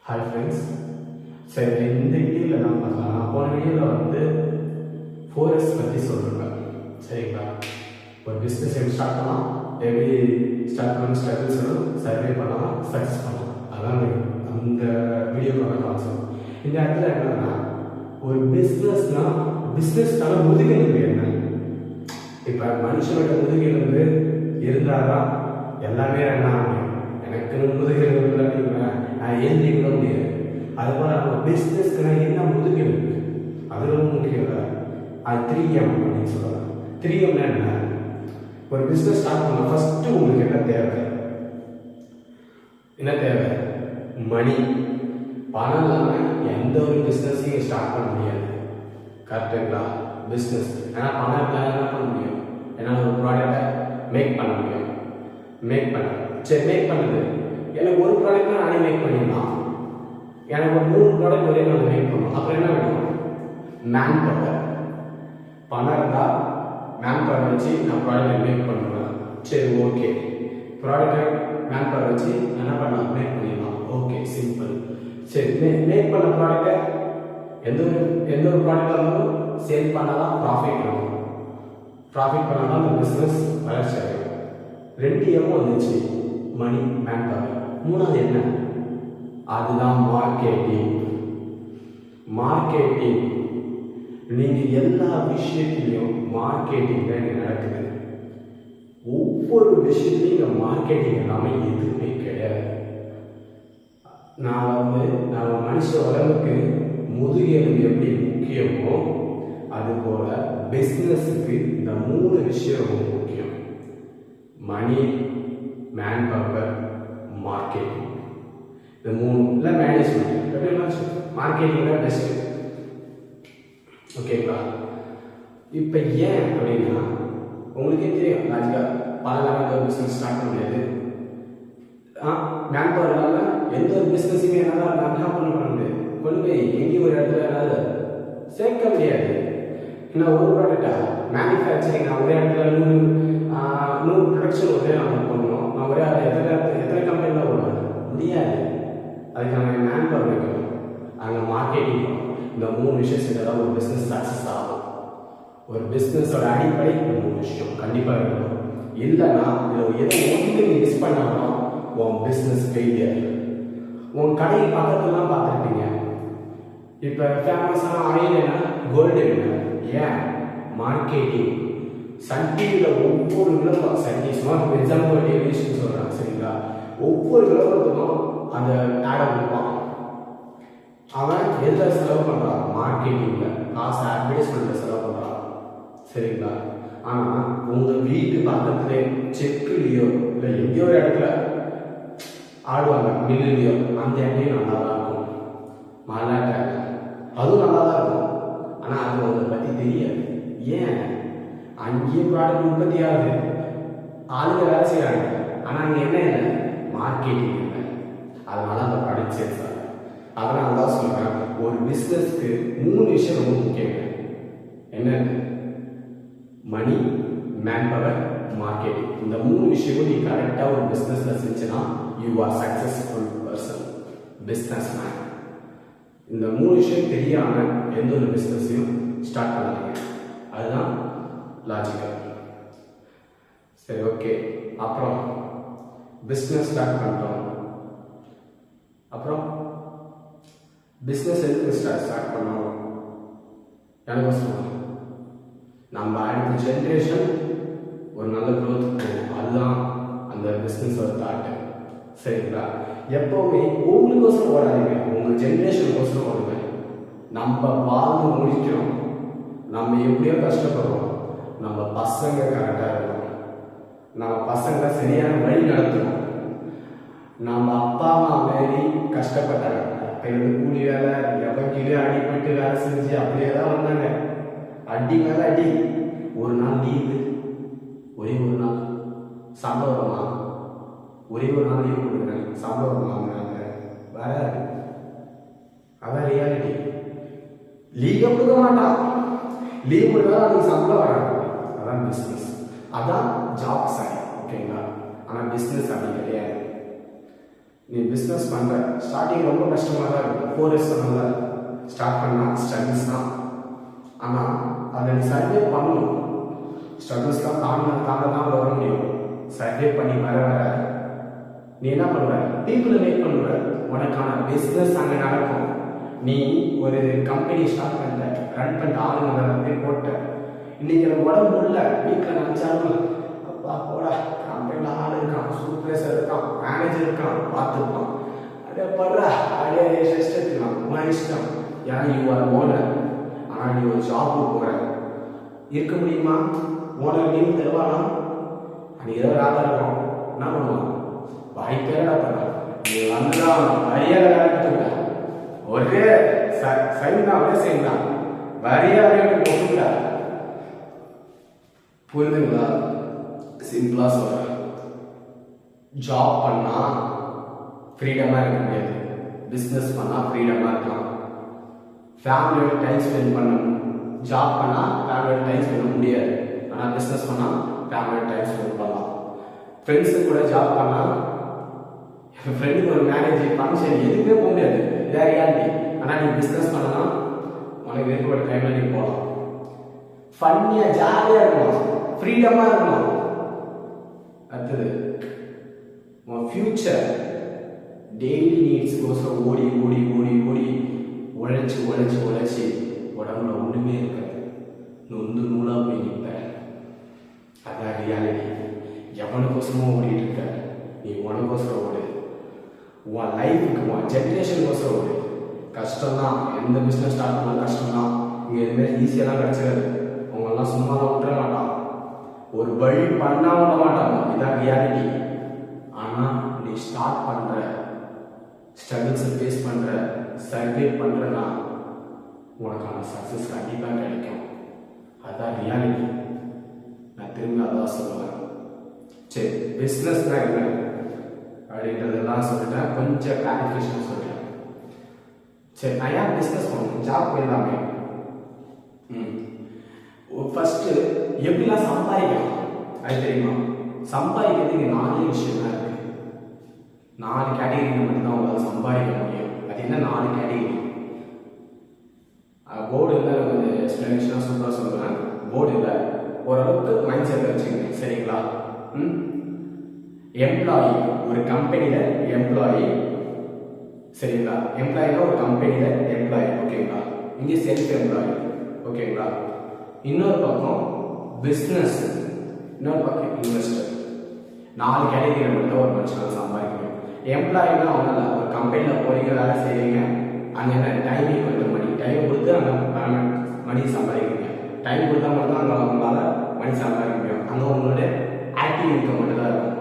Hi friends, சரி இந்த வீடியோவில் நான் பார்க்கலாம். போன வீடியோவில் வந்து 4S பற்றி சொல்லிருக்கேன். சரிங்களா? ஒரு பிஸ்னஸ் எப்படி ஸ்டார்ட் பண்ணலாம், எப்படி ஸ்டார்ட் பண்ண ஸ்ட்ரகிள்ஸ் சர்வே பண்ணலாம், சக்ஸஸ் பண்ணலாம். அதான் அந்த வீடியோக்கான கான்செப்ட். இந்த இடத்துல என்னன்னா, ஒரு பிஸ்னஸ்னால முதுகெலும்பு என்ன? இப்போ மனுஷனோட முதுகெலும்பு இருந்தாதான் எல்லாமே என்ன ஆகும். எனக்கு முதுகெலும்பு இல்லைன்னு நான் எழுந்திக்க முடியாது. அதுபோல் நம்ம பிஸ்னஸ்க்குனா என்ன முதுகெலும்பு, அது ரொம்ப முக்கியம் இல்லை. அது 3M அப்படின்னு சொல்லலாம். 3M என்ன? ஒரு பிஸ்னஸ் ஸ்டார்ட் பண்ண ஃபஸ்ட்டு உங்களுக்கு என்ன தேவை? மணி. பணம் இல்லாமல் எந்த ஒரு பிஸ்னஸையும் ஸ்டார்ட் பண்ண முடியாது. கரெக்டுங்களா? பிஸ்னஸ் ஏன்னா பணம் இருந்தால் என்ன பண்ண முடியும்? ஏன்னா ஒரு ப்ராடக்டை மேக் பண்ண முடியும். மேக் பண்ணுறது எனக்கு ஒரு ப்ராடக்ட் தான் நானே மேக் பண்ணிடலாம். எனக்கு ஒரு 3 ப்ராடக்ட் ஒரே நாள் மேக் பண்ணணும். அப்புறம் என்ன வேணும்? Man power. பணம் இருந்தால் மேன் பவர் வச்சு நான் ப்ராடக்டை மேக் பண்ணுவேன். சரி, ஓகே. ப்ராடக்டை மேன் பவர் வச்சு என்ன பண்ணலாம்? மேக் பண்ணிடலாம். Okay, simple. சரி, மேக் பண்ண ப்ராடக்டை எந்த ஒரு ப்ராடக்டாக இருந்தாலும் சேல் பண்ணாதான் ப்ராஃபிட் ஆகும். ப்ராஃபிட் பண்ணாதான் அந்த பிஸ்னஸ் வளர்ச்சி ஆகும். 2M வந்துச்சு, மணி, மேன் பவர். 3வது என்ன? அதுதான் மார்க்கெட்டிங். நீங்கள் எல்லா விஷயத்திலையும் மார்க்கெட்டிங் தான் நடக்குது. ஒவ்வொரு விஷயத்தையும் இங்கே மார்க்கெட்டிங் இல்லாமல் எதுவுமே கிடையாது. நான் மனுஷ உடம்புக்கு முதுகெலும்பு எப்படி முக்கியமோ அதுபோல் பிஸ்னஸுக்கு இந்த 3 விஷயம் ரொம்ப முக்கியம். மணி, மேன் பவர், மார்க்கெட்டிங். இந்த 3 இல்லை மேனேஜ்மெண்ட். எப்படி மார்க்கெட்டிங் தான் பெஸ்ட்டு. ஓகேங்களா? இப்போ ஏன் அப்படின்னா உங்களுக்கே தெரியும், லாஜிக்காக பல ஒரு பிஸ்னஸ் ஸ்டார்ட் பண்ண முடியாது. மேன் பவர் இல்லாமல் எந்த ஒரு பிஸ்னஸுமே என்னால் என்ன பண்ண முடியாது. கொண்டு போய் எங்கேயும் ஒரு இடத்துல என்னால் சேர்க்க முடியாது. ஏன்னா ஒரு ப்ராடக்டாக மேனுஃபேக்சரிங் நான் ஒரே இடத்துல 100 ப்ரொடக்ஷன் ஒரே நாள் பண்ணணும். நான் ஒரே எத்தனை கம்பெனியில் வருவேன் முடியாது. அதுக்கான மேன் பவர் வைக்கணும், அங்கே மார்க்கெட்டிங் பண்ணணும். இந்த 3 விஷயம் செஞ்சால் ஒரு பிஸ்னஸ் சக்ஸஸ் ஆகும். ஒரு பிஸ்னஸோட அடிப்படை இந்த 3 விஷயம் கண்டிப்பாக இருக்கணும். இல்லைன்னா இதில் எதோ ஒன்று மிஸ் பண்ணாலும் உன் பிஸ்னஸ் ஃபெயிலியர். உன் கடை பக்கத்துலாம் பார்த்துருப்பீங்க. இப்போ ஃபேமஸான ஆயில் என்ன? கோல்டு என்ன? ஏன்? மார்க்கெட்டிங். சன் டிவியில் ஒவ்வொரு விளம்பரம், சன் டிவி சும்மா எக்ஸாம்பிள் டெலிவிஷன் சொல்கிறாங்க, சரிங்களா? ஒவ்வொரு விளம்பரத்துக்கும் அந்த ஆடை கொடுப்பான். அவன் எதில் செலவு பண்ணுறான்? மார்க்கெட்டிங்கில் காசு அட்வர்டைஸ்மெண்ட்டில் செலவு பண்ணுறான், சரிங்களா? ஆனால் உங்கள் வீட்டு பக்கத்துலேயே செக்குலேயோ இல்லை எங்கேயோ ஒரு இடத்துல ஆடுவாங்க, மில்லுலையோ, அந்த எண்ணெயும் நல்லா தான் இருக்கும். மல்லாட்டை அதுவும் நல்லா தான் இருக்கும். ஆனால் அது அதை பற்றி தெரியாது. ஏன்? அங்கேயும் ப்ராடக்ட் உற்பத்தி ஆகுது, ஆளுங்க வேலை செய்கிறாங்க. ஆனால் அங்கே என்ன இல்லை? மார்க்கெட்டிங் இல்லை. அதனால அந்த ப்ராடக்ட் சேல்ஸ் ஆகுது. அதனால தான் சொல்கிறேன், ஒரு பிஸ்னஸ்க்கு 3 விஷயம் ரொம்ப முக்கியம். என்னென்ன? Money, man power, marketing. இந்த 3 விஷயமும் நீ கரெக்டாக ஒரு பிஸ்னஸில் செஞ்சுன்னா you are successful person, business man. இந்த 3 விஷயம் தெரியாமல் எந்த ஒரு பிஸ்னஸையும் ஸ்டார்ட் பண்ணாதீங்க. அதுதான் லாஜிக்கல். சரி, ஓகே. அப்புறம் பிஸ்னஸ் ஸ்டார்ட் பண்ணிட்டோம். அப்புறம் பிஸ்னஸ் எதுக்கு ஸ்டார்ட் பண்ணோம்? எனக்கு சொல்லுவோம், நம்ம அடுத்த ஜென்ரேஷன் ஒரு நல்ல க்ரோத் போகும். அதுதான் அந்த பிஸ்னஸோட தாட்டு, சரிங்களா? எப்போவுமே உங்களுக்கோசரம் ஓடாதீங்க, உங்கள் ஜென்ரேஷனுக்கோசரம் ஓடுங்க. நம்ம வாழ்ந்து முடிக்கிறோம், நம்ம எப்படியோ கஷ்டப்படுறோம், நம்ம பசங்க கரெக்டாக இருக்கணும், நம்ம பசங்களை சரியான வழி நடத்தணும். நம்ம அப்பா அம்மா மாரி கஷ்டப்பட்டாங்க, எனக்கு கூலி வேலை, எவங்கிலே அடிப்பட்டு வேலை செஞ்சு அப்படியே தான் வந்தாங்க. அடி மேலே அடி. ஒரு நாள் லீவு, ஒரே ஒரு நாள் சம்பளம் வருமா? ஒரே ஒரு நாள் லீவ் கொடுக்குறேன், சம்பளம் வாங்குறாங்க, வராது. அதான் ரியாலிட்டி. லீவை கொடுக்க மாட்டான், லீவ் கொடுத்தா அதுக்கு சம்பளம் வராது. அதான் பிஸ்னஸ், அதான் ஜாப் சைட். ஓகேங்களா? ஆனால் பிஸ்னஸ் அப்படி கிடையாது. நீ பிஸ்னஸ் பண்ணுற ஸ்டார்டிங் ரொம்ப கஷ்டமாக தான் இருக்கும். 4 இயர்ஸ் சொன்னால ஸ்டார்ட் பண்ணால் ஸ்ட்ரகிள்ஸ் தான். ஆனால் அதை நீ சர்வே பண்ணணும். ஸ்ட்ரகிள்ஸ்லாம் தாண்ட தான் வர முடியும். சர்வே பண்ணி வர நீ என்ன பண்ணுவ, பீப்புளை வெயிட் பண்ணுவ. உனக்கான பிஸ்னஸ் அங்கே நடக்கும். நீ ஒரு கம்பெனி ஸ்டார்ட் பண்ண, ரன் பண்ணிட்டு ஆளுங்க போட்ட, இன்னைக்கு எனக்கு உடம்பு இல்லை, வீட்டில் நினச்சாலும் அப்பா போடா கம்பெனியில் ஆள் இருக்கான், சூப்பர்வைசர் இருக்கான், மேனேஜர் இருக்கான், பார்த்துருப்பான், அப்படியே படுறா அப்படியே ரெஸ்ட் எடுத்துக்கலாம், உன் இஷ்டம். ஏன்னா யூ ஆர் ஓனர். ஆனால் நீ ஒரு ஜாபுக்கு போகிற, இருக்க முடியுமா? ஓனர் லீவ் தருவானா? அன்றைக்கி ஏதோ வேலை இருக்கும், என்ன பண்ணுவான்? வாய்ப்பே என்ன பண்ணலாம், நீ வந்தா மரியாதை வேலைக்கு ஒரே சைன் தான், ஒரே சைன் தான், மரியாதை போட்டுங்களா? புரியுதுங்களா? சிம்பிளா சொல்றேன். ஜாப் பண்ணா ஃப்ரீடமா இருக்க முடியாது, பிஸ்னஸ் பண்ணா ஃப்ரீடமா இருக்கலாம். ஃபேமிலியோட டைம் ஸ்பெண்ட் பண்ணணும். ஜாப் பண்ணா ஃபேமிலியோட டைம் ஸ்பெண்ட் பண்ண முடியாது, ஆனால் பிஸ்னஸ் பண்ணா ஃபேமிலியோட டைம் ஸ்பெண்ட் பண்ணலாம். ஃப்ரெண்ட்ஸு கூட ஜாப் பண்ணா, என் ஃப்ரெண்டுக்கு ஒரு மேரேஜ் ஃபங்க்ஷன் எதுவுமே போக முடியாது, இதான் ரியாலிட்டி. ஆனால் நீ பிஸ்னஸ் பண்ணலாம், உனக்கு விருப்பப்பட்ட டைம்ல நீ போகலாம். ஃபன்னியாக ஜாலியாக இருக்கணும், ஃப்ரீடமாக இருக்கணும். அடுத்தது உன் ஃபியூச்சர் டெய்லி நீட்ஸ்க்கோசரம் ஓடி ஓடி ஓடி ஓடி உழைச்சி உழைச்சி உழைச்சி உடம்புல ஒன்றுமே இருக்காது, நொந்து நூலாக போய் நிற்ப. அதான் ரியாலிட்டி. எவனுக்கோசரமும் ஓடிட்டு இருக்க, நீ உனக்கோசரம் ஓடு. உன் லைஃபுக்கு, உன் ஜென்ரேஷனுக்கோசரம் ஓடு. கஷ்டம்தான், எந்த பிஸ்னஸ் ஸ்டார்ட் பண்ணாலும் கஷ்டம்தான். இங்கே எதுவுமே ஈஸியெல்லாம் கிடச்சிடாது. அவங்கெல்லாம் சும்மா தான் விட்டுற மாட்டான், ஒரு வழி பண்ணா விட மாட்டாங்க. இதான் ரியாலிட்டி. ஆனால் நீ ஸ்டார்ட் பண்ணுற, ஸ்ட்ரகிள்ஸை ஃபேஸ் பண்ணுற, சர்வே பண்ணுறனா உனக்கான சக்ஸஸ் கண்டிப்பாக கிடைக்கும். அதுதான் ரியாலிட்டி. நான் திரும்பி அதான் சொல்லுவேன். சரி, பிஸ்னஸ்னால் என்ன அப்படின்றதெல்லாம் சொல்லிட்டேன், கொஞ்சம் கிளாரிஃபிகேஷன் சொல்லிட்டேன். சரி, நான் ஏன் பிஸ்னஸ் பண்ணணும், ஜாப் போயிடலாமே. ஃபர்ஸ்ட் எப்படிலாம் சம்பாதிக்கலாம் அது தெரியுமா? சம்பாதிக்கிறதுக்கு 4 விஷயம் தான் இருக்கு. 4 கேட்டகரியில் மட்டும்தான் உங்களால் சம்பாதிக்க முடியும். அது என்ன 4 கேட்டகரி? போர்டு இல்லை, கொஞ்சம் எக்ஸ்பிளனேஷனாக சூப்பராக சொல்லுவேன். போர்டு இல்லை, ஓரளவுக்கு மைண்ட் செட் வச்சுக்கோங்க, சரிங்களா? எம்ப்ளாயி, ஒரு கம்பெனியில் எம்ப்ளாயி, சரிங்களா? எம்ப்ளாயினா ஒரு கம்பெனியில் எம்ப்ளாயி, ஓகேங்களா? இங்கே செல்ஃப் எம்ப்ளாயி, ஓகேங்களா? இன்னொரு பக்கம் பிஸ்னஸ், இன்னொரு பக்கம் இன்வெஸ்டர். 4 கேட்டகரியில் மட்டும் ஒரு மனுஷனால் சம்பாதிக்கணும். எம்ப்ளாயினா ஒன்றும் இல்லை, ஒரு கம்பெனியில் போறீங்க, வேலை செய்வீங்க, அங்கே என்ன டைம் ஈக்குவல் மணி, டைம் கொடுத்து அங்கே மணி சம்பாதிக்கிறீங்க. டைம் கொடுத்தா மட்டும் அங்கே உங்களால் மணி சம்பாதிக்க முடியும். அங்கே உங்களுடைய ஆக்டிவ் இன்கம் மட்டும் தான் இருக்கும்.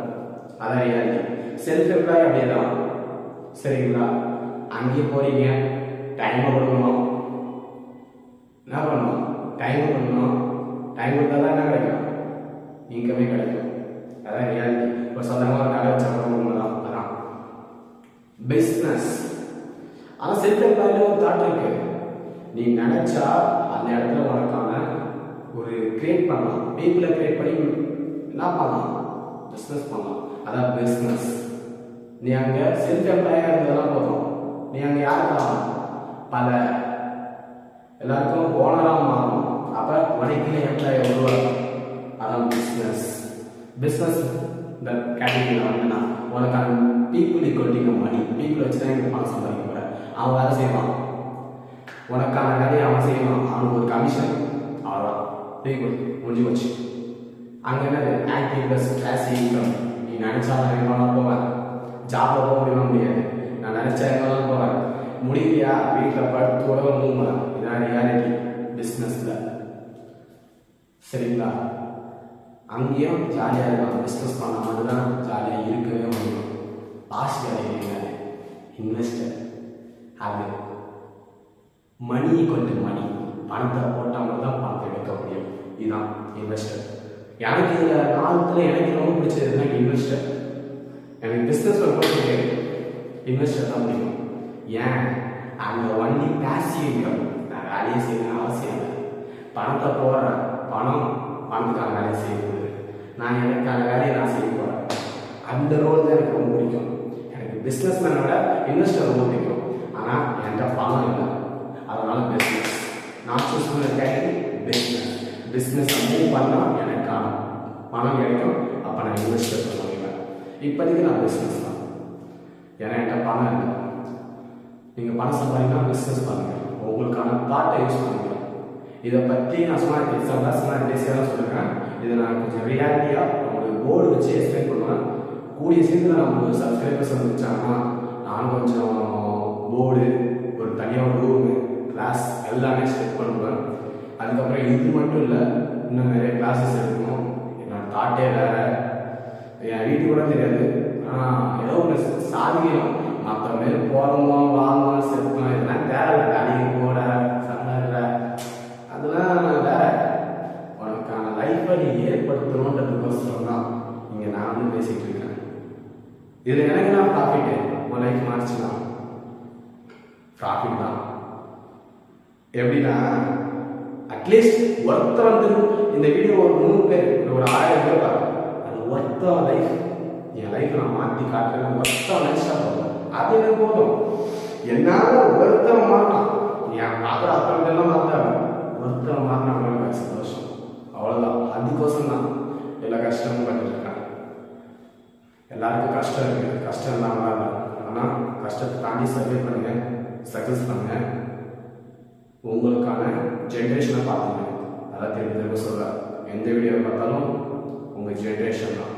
அதான் ரியாலிட்டி. செல்ஃப் எம்ப்ளாயி அப்படியே தான், சரிங்களா? அங்கேயே போறீங்க, டைமை கொடுக்கணும், என்ன பண்ணணும், டைம் கொடுக்கணும். டைம் கொடுத்தா தான் என்ன கிடைக்கும், இன்கமே கிடைக்கும். அதான் ரியாலிட்டி. இப்போ சொந்தமாக ஒரு கடை வச்சா கூட உண்மைதான். அதான் பிஸ்னஸ். ஆனால் செல்ஃப் எம்ப்ளாயில ஒரு தாட் இருக்கு. நீ நினைச்சா அந்த இடத்துல உனக்கான ஒரு கிரியேட் பண்ணலாம், பீப்புளை கிரியேட் பண்ணி என்ன பண்ணலாம், பிஸ்னஸ் பண்ணலாம். அதான் பிஸ்னஸ். நீ அங்கே செல்ஃப் எம்ப்ளாயாக இருந்ததெல்லாம் போதும், நீ அங்கே யாருக்கலாம் பல எல்லாருக்கும் ஓனராக மாறணும். அப்போ உனக்கு எம்ப்ளாயை உருவாக்கும். அதான் பிஸ்னஸ். பிஸ்னஸ் இந்த கேட்டகரியில் வந்துன்னா உனக்கான பீப்புள் ஈக்குவலிட்டிங்க மணி. பீப்புள் வச்சு தான் எனக்கு பணம் சம்பாதிக்க போகிறேன். அவன் வேலை செய்வான், உனக்கான வேலையை அவன் செய்வான், அவனுக்கு ஒரு கமிஷன், அவ்வளோதான். பீப்புள் முடிஞ்சு போச்சு. அங்கே என்னது ஆக்டிவ் ப்ளஸ் பேசிவ் இன்கம். நீ நினச்சா நான் எங்கெல்லாம் போவேன், ஜாப்பில் போக முடியாது. நான் நினச்சா எங்கெல்லாம் போவேன், முடியலையா வீட்டில் படுத்தோட தூங்குவேன். இதான் ரியாலிட்டி பிஸ்னஸில், சரிங்களா? அங்கேயும் ஜாலியாக இருக்கும். பிஸ்னஸ் பண்ண மட்டும்தான் ஜாலியாக இருக்கவே முடியும். ஆசிரியர் இன்வெஸ்டர், அது மணி ஈக்குவல் டு மணி. பணத்தை போட்டால் மட்டும் தான் பணத்தை எடுக்க முடியும். இதுதான் இன்வெஸ்டர். எனக்கு இதில் நாளத்தில் எனக்கு ரொம்ப பிடிச்சதுன்னா இன்வெஸ்டர். எனக்கு பிஸ்னஸ் பிடிச்சது இன்வெஸ்டர் தான் பிடிக்கும். ஏன், அங்கே ஒன்லி பேசிவ் இன்கம். நான் வேலையை செய்யணும்னு அவசியம் இல்லை. பணத்தை போடுறேன், பணத்துக்கான வேலையை செய்யப்படுது, நான் எனக்கான வேலையை நான் செய்ய போகிறேன். அந்த ரோல் தான் எனக்கு ரொம்ப பிடிக்கும். எனக்கு பிஸ்னஸ் மேனோட இன்வெஸ்டர் ரொம்ப பிடிக்கும். ஆனால் என்கிட்ட பணம் இல்லை, அதனால பிஸ்னஸ் நான் சூஸ் பண்ண கேட்டகரி பிஸ்னஸ். பிஸ்னஸை மூவ் பண்ணால் எனக்கு பணம் கிடைக்கும், அப்போ நான் இன்வெஸ்டர் பண்ணுவேன். இப்போதைக்கு நான் பிஸ்னஸ் தான், ஏன்னா என்கிட்ட பணம் இல்லை. நீங்கள் பணம் சம்பாதிக்கலாம், பிஸ்னஸ் பண்ணுங்கள், உங்களுக்கான தாட்டை யூஸ் பண்ணுங்கள். இதை பற்றி நான் சும்மா எக்ஸாம்பிளாக சும்மா பேசியெல்லாம் சொல்லுறேன். இதை நான் கொஞ்சம் ரியாலிட்டியாக உங்களுக்கு போர்டு வச்சு எக்ஸ்பிளைன் பண்ணுவேன். கூடிய சீக்கிரம் நம்மளுக்கு சப்ஸ்கிரைபர்ஸ் வந்துச்சாங்கன்னா நானும் கொஞ்சம் போர்டு, ஒரு தனியாக ஒரு ரூமு, கிளாஸ் எல்லாமே செட் பண்ணுவேன். அதுக்கப்புறம் இது மட்டும் இல்லை, இன்னும் நிறைய கிளாஸஸ் எடுக்கணும். என்னோட தாட்டே வேறு, என் வீட்டுக்கு கூட தெரியாது. ஆனால் ஏதோ ஒன்று சாதிக்கணும். மற்ற மாரி போகிறோமோ வாங்கணும் செலுத்தணும் இதெல்லாம் தேவை. வேலைக்கு போட சண்டாடுற அதெல்லாம் வேற. உனக்கான லைஃப்பை நீ ஏற்படுத்தணுன்றதுக்கோசரம் தான் இங்கே நான் வந்து பேசிகிட்டு இருக்கேன். இதில் எனக்கு தான் ப்ராஃபிட்டு. உன் லைஃப் மாறிச்சுன்னா ப்ராஃபிட் தான். எப்படின்னா அட்லீஸ்ட் ஒருத்தர் வந்து இந்த வீடியோ ஒரு 3 பேர் ஒரு 1000 பேர் பார்க்கும். அது ஒருத்த லைஃப், என் லைஃப் நான் மாற்றி காட்டுறேன். ஒருத்த லைஃப் போதும், அது எனக்கு போதும். என்னால் ஒருத்தர் மாட்டான், என் பார்க்குற அத்தனை மாற்றாங்க. ஒருத்தர் மாறினா அவங்களுக்கு சந்தோஷம், அவ்வளோதான். அதுக்கோசம் தான் எல்லா கஷ்டமும் பண்ணிட்டு இருக்கேன். எல்லாருக்கும் கஷ்டம் இருக்குது, கஷ்டம் இல்லாமல் இல்லை. ஆனால் கஷ்டத்தை தாண்டி சர்வே பண்ணுங்க, சக்ஸஸ் பண்ணுங்க. உங்களுக்கான ஜென்ரேஷனை பார்த்துங்க. அதான் திரும்ப திரும்ப சொல்கிறேன், எந்த வீடியோ பார்த்தாலும் உங்கள் ஜென்ரேஷன் தான்,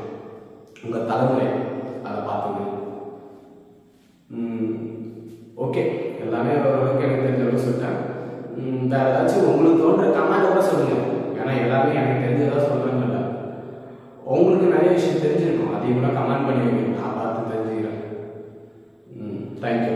உங்கள் தலைமுறை, அதை பார்த்துங்க. ஓகே, எல்லாமே ஓரளவுக்கு எனக்கு தெரிஞ்சவங்க சொல்லிட்டேன். வேறு ஏதாச்சும் உங்களுக்கு தோன்ற கமெண்ட் கூட சொல்லுங்கள். ஏன்னா எல்லாமே எனக்கு தெரிஞ்சதாக சொல்கிறேன்னு இல்லை, உங்களுக்கு நிறைய விஷயம் தெரிஞ்சிருக்கும். அதையும் கூட கமெண்ட் பண்ணி வைங்க, நான் பார்த்து தெரிஞ்சுக்கிறேன். தேங்க்யூ.